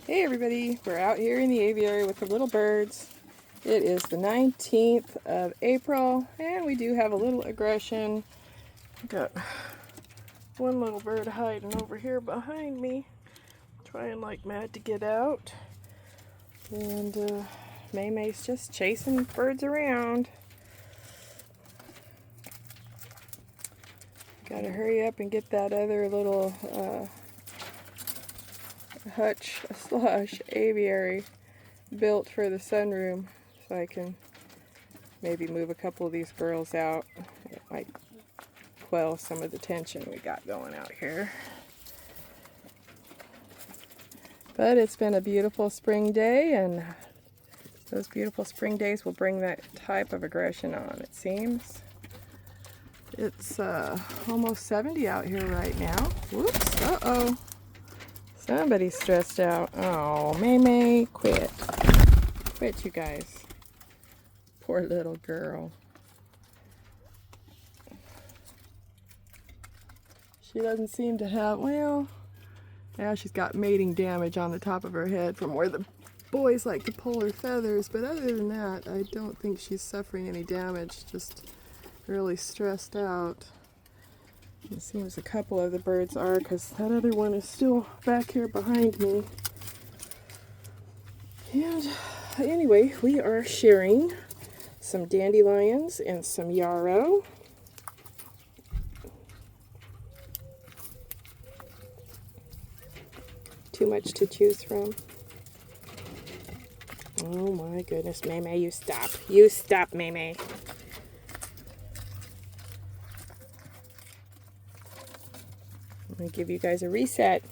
Hey everybody, we're out here in the aviary with the little birds. It is the 19th of April and we do have a little aggression. Got one little bird hiding over here behind me, trying like mad to get out. And May's just chasing birds around. Gotta hurry up and get that other little hutch slash aviary built for the sunroom so I can maybe move a couple of these girls out. It might quell some of the tension we got going out here. But it's been a beautiful spring day, and those beautiful spring days will bring that type of aggression on, it seems. It's almost 70 out here right now. Whoops, uh-oh. Somebody's stressed out. Oh, May, quit. Quit, you guys. Poor little girl. She doesn't seem to have, well, now she's got mating damage on the top of her head from where the boys like to pull her feathers, but other than that, I don't think she's suffering any damage, just really stressed out. It seems a couple of the birds are, because that other one is still back here behind me. And anyway, we are sharing some dandelions and some yarrow. Too much to choose from. Oh my goodness, May, you stop. You stop, May. I'm going to give you guys a reset.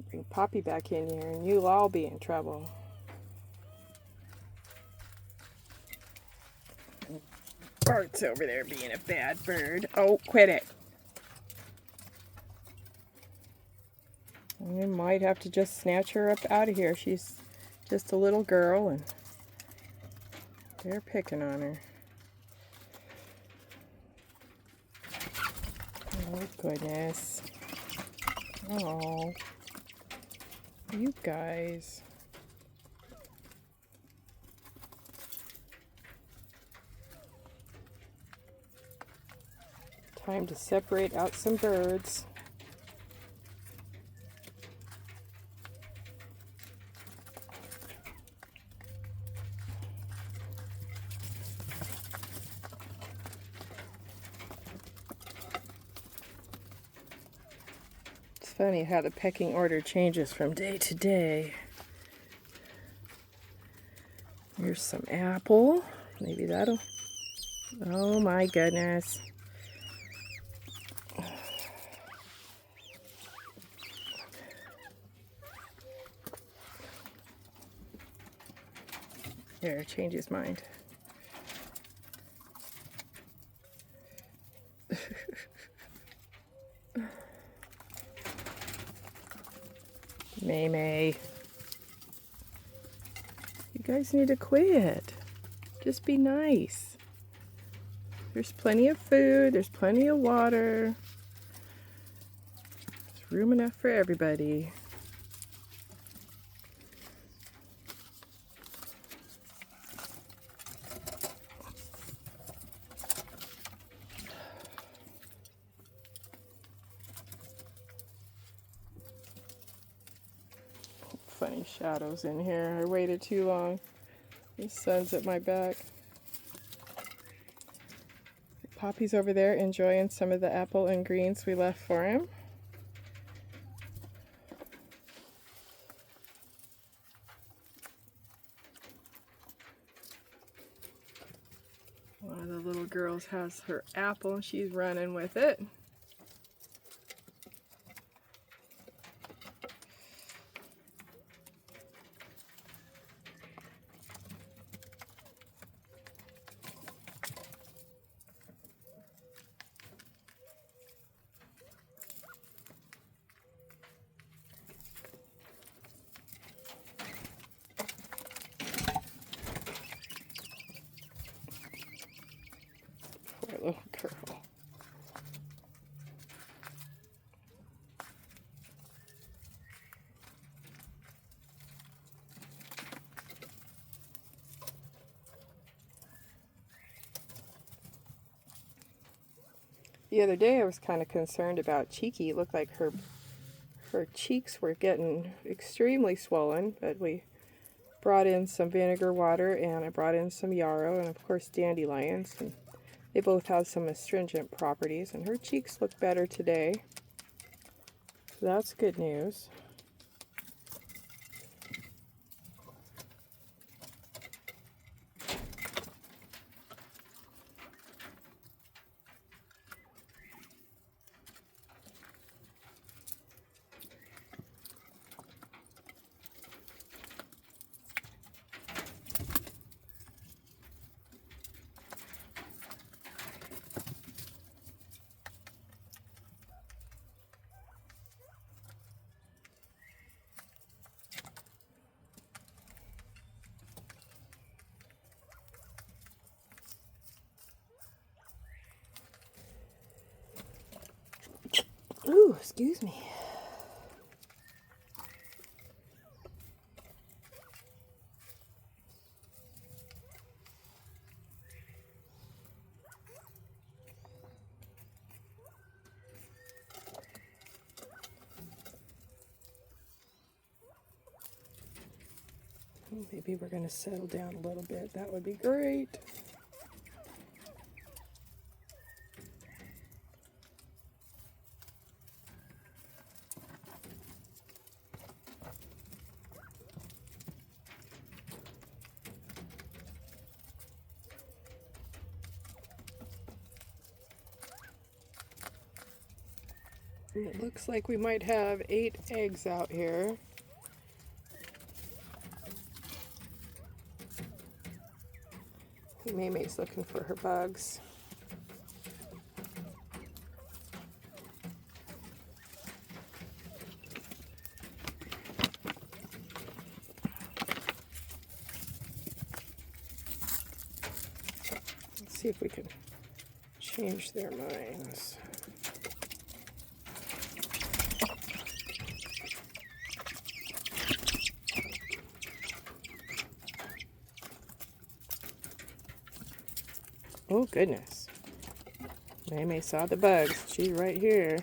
Bring Poppy back in here and you'll all be in trouble. Bart's over there being a bad bird. Oh, quit it. I might have to just snatch her up out of here. She's just a little girl and they're picking on her. Oh, goodness. Oh, you guys. Time to separate out some birds. It's funny how the pecking order changes from day to day. Here's some apple. Maybe that'll... Oh my goodness. There, change his mind. May. You guys need to quit. Just be nice. There's plenty of food, there's plenty of water. There's room enough for everybody. Funny shadows in here. I waited too long. The sun's at my back. Poppy's over there enjoying some of the apple and greens we left for him. One of the little girls has her apple and she's running with it. Poor The other day I was kind of concerned about Cheeky. It looked like her cheeks were getting extremely swollen, but we brought in some vinegar water and I brought in some yarrow and of course dandelions, and they both have some astringent properties, and her cheeks look better today. So that's good news. Ooh, excuse me. Maybe we're going to settle down a little bit. That would be great. And it looks like we might have 8 eggs out here. Maymay's looking for her bugs. Let's see if we can change their minds. Oh goodness. Maymay saw the bugs. She's right here.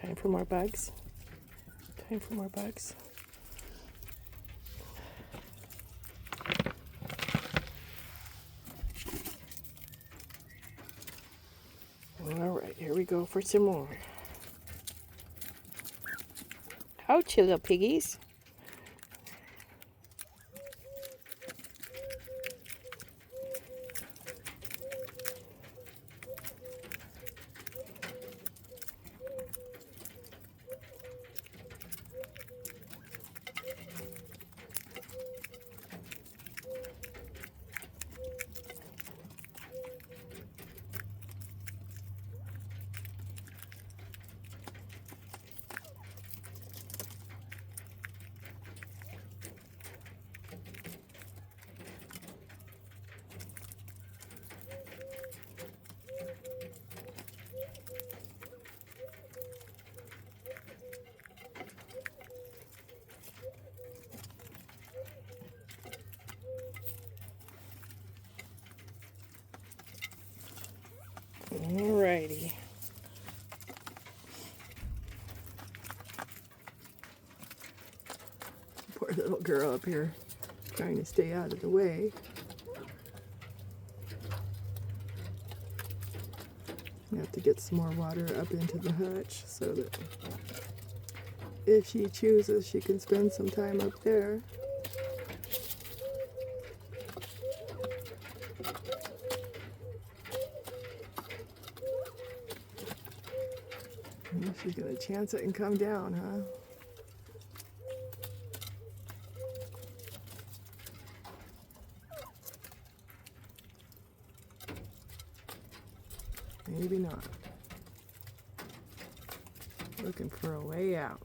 Time for more bugs. Time for more bugs. All right, here we go for some more. Ouch, you little piggies. Alrighty. Poor little girl up here trying to stay out of the way. You have to get some more water up into the hutch so that if she chooses, she can spend some time up there. She's gonna chance it and come down, huh? Maybe not. Looking for a way out.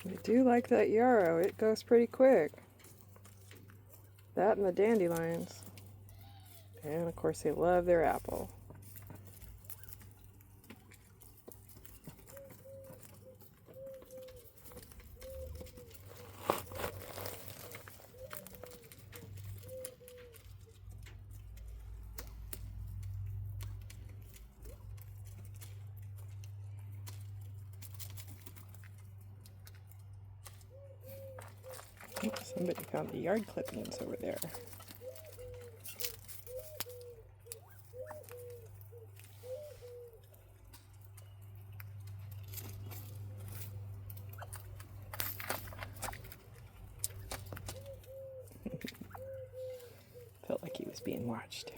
I do like that yarrow. It goes pretty quick. That and the dandelions. And of course they love their apple. Oh, somebody found the yard clippings over there. Felt like he was being watched.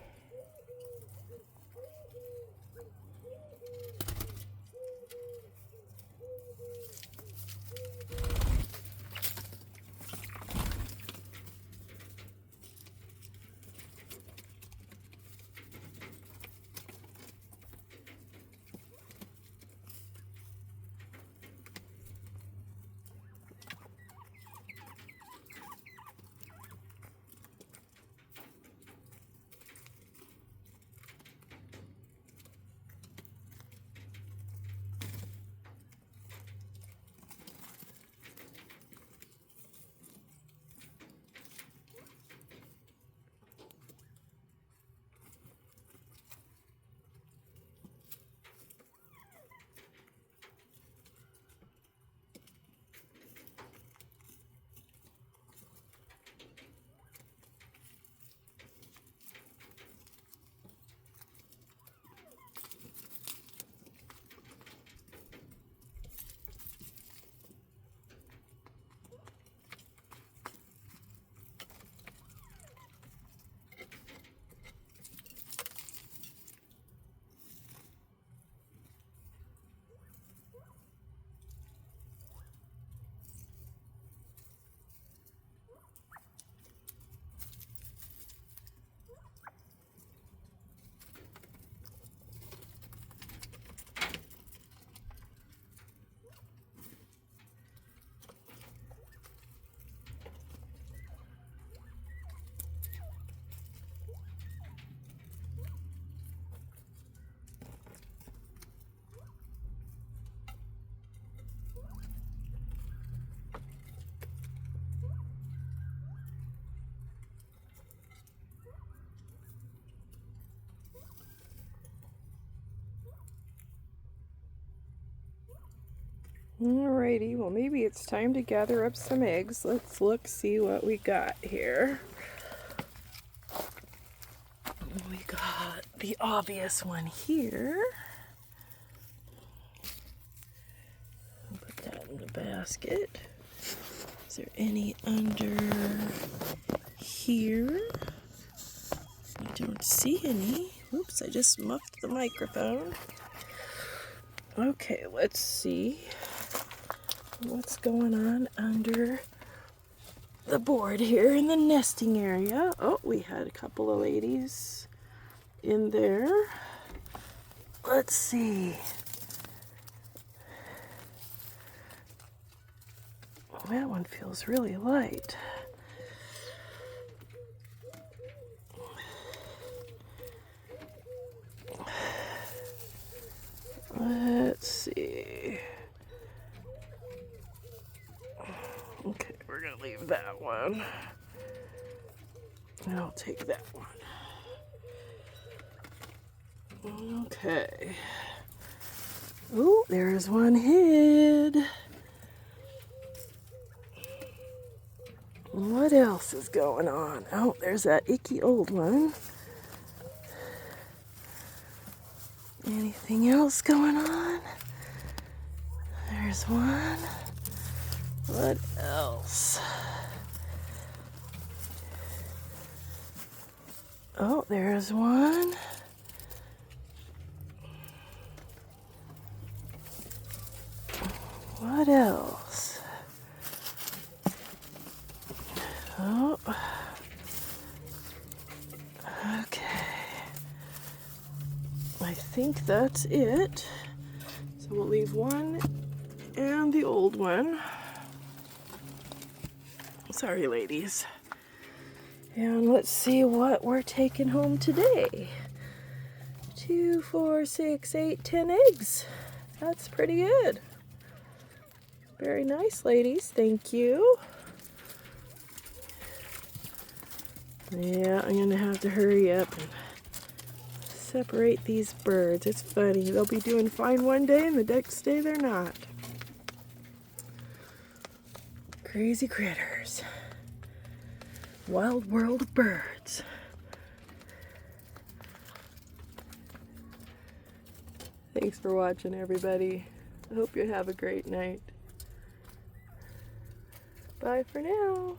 Alrighty, well maybe it's time to gather up some eggs. Let's look, see what we got here. We got the obvious one here. Put that in the basket. Is there any under here? I don't see any. Oops, I just muffed the microphone. Okay, let's see what's going on under the board here in the nesting area. Oh, we had a couple of ladies in there. Let's see. That one feels really light. Let's see. Okay, we're gonna leave that one. And I'll take that one. Okay. Oh, there's one hid. What else is going on? Oh, there's that icky old one. Anything else going on? There's one. What else? Oh, there's one. What else? Oh. Okay. I think that's it. So we'll leave one and the old one. Sorry, ladies. And let's see what we're taking home today. 2, 4, 6, 8, 10 eggs. That's pretty good. Very nice, ladies. Thank you. Yeah, I'm gonna have to hurry up and separate these birds. It's funny. They'll be doing fine one day and the next day they're not. Crazy critters. Wild world of birds. Thanks for watching, everybody. I hope you have a great night. Bye for now.